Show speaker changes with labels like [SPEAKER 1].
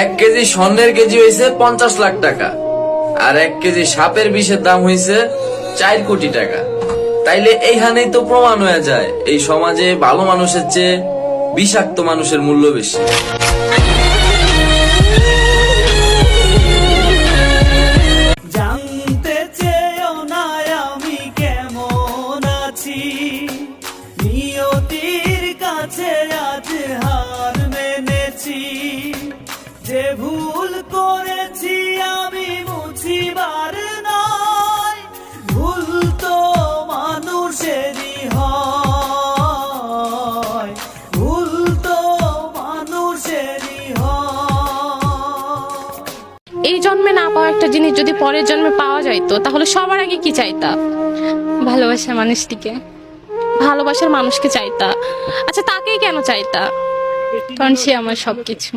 [SPEAKER 1] 1 KG স্বর্ণের KG হয়েছে 50 লাখ টাকা, আর 1 কেজি সাপের বিষের দাম হয়েছে 4 কোটি টাকা। তাইলে এইখানেই তো প্রমাণ হয়ে যায় এই সমাজে ভালো মানুষের চেয়ে বিষাক্ত মানুষের মূল্য বেশি।
[SPEAKER 2] জানতে চেয়েও না আমি কেমন আছি, নিয়তির কাছে আজ হার মেনেছি। যে ভুল করেছি আমি মুছিবার নয়, ভুল তো মানুষেরই হয়, ভুল তো মানুষেরই হয়।
[SPEAKER 3] এই জন্মে না পাওয়া একটা জিনিস যদি পরের জন্মে পাওয়া যাইতো, তাহলে সবার আগে কি চাইতা? ভালোবাসার মানুষটিকে, ভালোবাসার মানুষকে চাইতা। আচ্ছা, তাকেই কেন চাইতা? কারণ সে আমার সবকিছু।